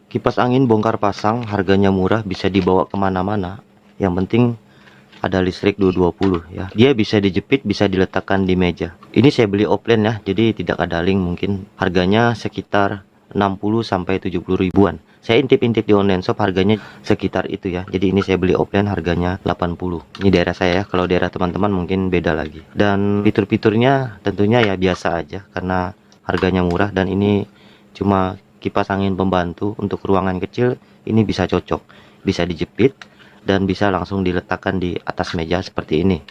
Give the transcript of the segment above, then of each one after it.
Kipas angin bongkar pasang, harganya murah, bisa dibawa kemana-mana. Yang penting ada listrik 220 ya. Dia bisa dijepit, bisa diletakkan di meja. Ini saya beli offline ya, jadi tidak ada link mungkin. Harganya sekitar 60 sampai 70 ribuan. Saya intip-intip di online shop harganya sekitar itu ya. Jadi ini saya beli offline harganya 80. Ini daerah saya ya. Kalau daerah teman-teman mungkin beda lagi. Dan fitur-fiturnya tentunya ya biasa aja karena harganya murah, dan ini cuma kipas angin pembantu untuk ruangan kecil. Ini bisa cocok, bisa dijepit dan bisa langsung diletakkan di atas meja seperti ini.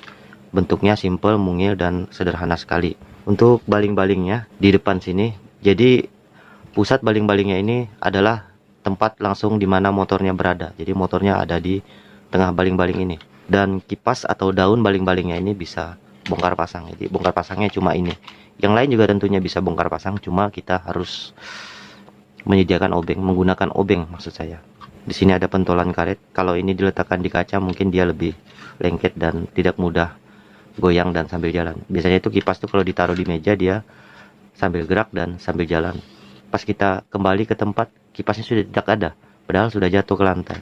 Bentuknya simple, mungil, dan sederhana sekali. Untuk baling-balingnya di depan sini, jadi pusat baling-balingnya ini adalah tempat langsung di mana motornya berada. Jadi motornya ada di tengah baling-baling ini. Dan kipas atau daun baling-balingnya ini bisa bongkar pasang. Jadi bongkar pasangnya cuma ini. Yang lain juga tentunya bisa bongkar pasang, cuma kita harus menyediakan obeng, menggunakan obeng maksud saya. Di sini ada pentolan karet. Kalau ini diletakkan di kaca mungkin dia lebih lengket dan tidak mudah goyang dan sambil jalan. Biasanya itu kipas tuh kalau ditaruh di meja dia sambil gerak dan sambil jalan. Pas kita kembali ke tempat, kipasnya sudah tidak ada, padahal sudah jatuh ke lantai.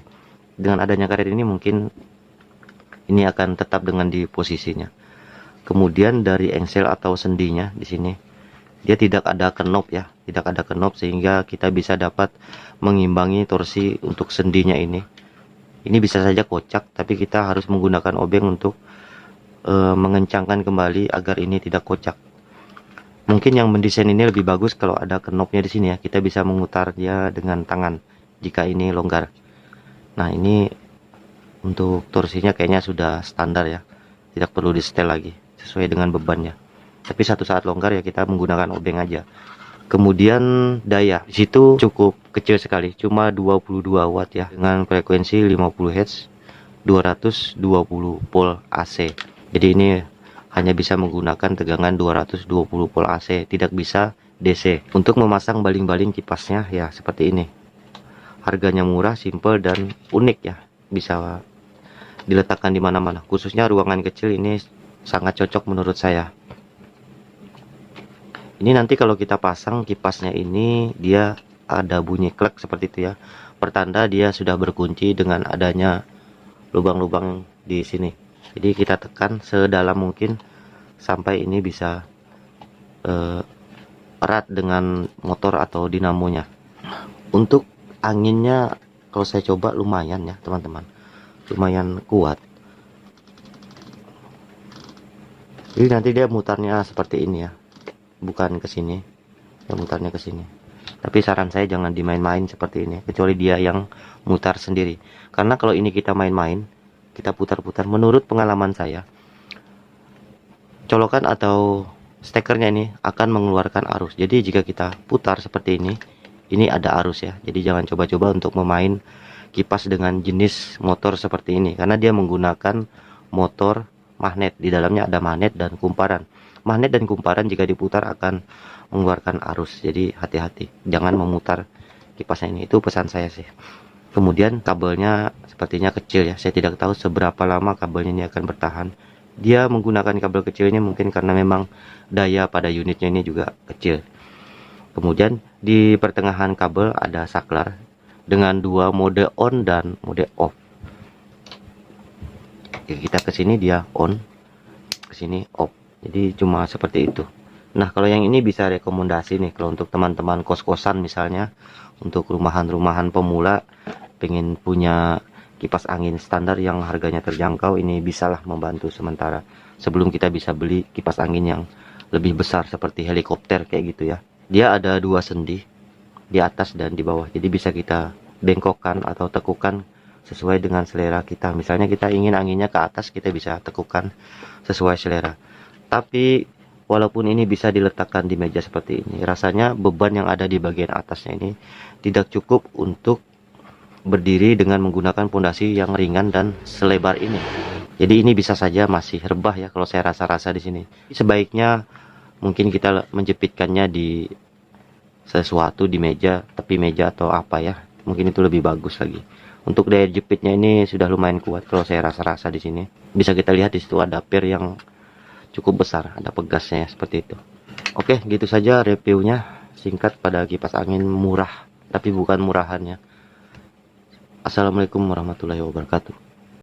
Dengan adanya karet ini mungkin ini akan tetap dengan di posisinya. Kemudian dari engsel atau sendinya di sini, dia tidak ada kenop ya, tidak ada kenop, sehingga kita bisa dapat mengimbangi torsi untuk sendinya ini. Ini bisa saja kocak, tapi kita harus menggunakan obeng untuk mengencangkan kembali agar ini tidak kocak. Mungkin yang mendesain ini lebih bagus kalau ada knopnya di sini ya, kita bisa memutar dia dengan tangan jika ini longgar. Nah ini untuk torsinya kayaknya sudah standar ya, tidak perlu di setel lagi sesuai dengan bebannya. Tapi satu saat longgar ya kita menggunakan obeng aja. Kemudian daya di situ cukup kecil sekali, cuma 22 watt ya, dengan frekuensi 50 Hz, 220 volt AC. Jadi ini hanya bisa menggunakan tegangan 220 volt AC, tidak bisa DC. Untuk memasang baling-baling kipasnya ya seperti ini. Harganya murah, simple, dan unik ya, bisa diletakkan di mana-mana. Khususnya ruangan kecil ini sangat cocok menurut saya. Ini nanti kalau kita pasang kipasnya ini dia ada bunyi klek seperti itu ya, pertanda dia sudah berkunci dengan adanya lubang-lubang di sini. Jadi kita tekan sedalam mungkin sampai ini bisa erat dengan motor atau dinamonya. Untuk anginnya kalau saya coba lumayan ya teman-teman, lumayan kuat. Jadi nanti dia mutarnya seperti ini ya, bukan ke sini, yang mutarnya ke sini. Tapi saran saya jangan dimain-main seperti ini, kecuali dia yang mutar sendiri. Karena kalau ini kita main-main, kita putar-putar, menurut pengalaman saya, colokan atau stekernya ini akan mengeluarkan arus. Jadi jika kita putar seperti ini ada arus ya. Jadi jangan coba-coba untuk memain kipas dengan jenis motor seperti ini, karena dia menggunakan motor magnet. Di dalamnya ada magnet dan kumparan. Magnet dan kumparan jika diputar akan mengeluarkan arus. Jadi hati-hati, jangan memutar kipasnya ini. Itu pesan saya sih. Kemudian kabelnya sepertinya kecil ya, saya tidak tahu seberapa lama kabelnya ini akan bertahan. Dia menggunakan kabel kecil ini mungkin karena memang daya pada unitnya ini juga kecil. Kemudian di pertengahan kabel ada saklar dengan dua mode on dan mode off. Oke, kita ke sini dia on, ke sini off. Jadi cuma seperti itu. Nah kalau yang ini bisa rekomendasi nih kalau untuk teman-teman kos-kosan misalnya, untuk rumahan-rumahan pemula pengen punya kipas angin standar yang harganya terjangkau, ini bisalah membantu sementara sebelum kita bisa beli kipas angin yang lebih besar seperti helikopter kayak gitu ya. Dia ada dua sendi di atas dan di bawah, jadi bisa kita bengkokkan atau tekukan sesuai dengan selera kita. Misalnya kita ingin anginnya ke atas, kita bisa tekukan sesuai selera. Tapi walaupun ini bisa diletakkan di meja seperti ini, rasanya beban yang ada di bagian atasnya ini tidak cukup untuk berdiri dengan menggunakan pondasi yang ringan dan selebar ini. Jadi ini bisa saja masih rebah ya kalau saya rasa-rasa di sini. Sebaiknya mungkin kita menjepitkannya di sesuatu di meja, tepi meja atau apa ya. Mungkin itu lebih bagus lagi. Untuk daya jepitnya ini sudah lumayan kuat kalau saya rasa-rasa di sini. Bisa kita lihat di situ ada per yang cukup besar, ada pegasnya ya, seperti itu. Oke, gitu saja reviewnya singkat pada kipas angin murah, tapi bukan murahannya. Assalamualaikum warahmatullahi wabarakatuh.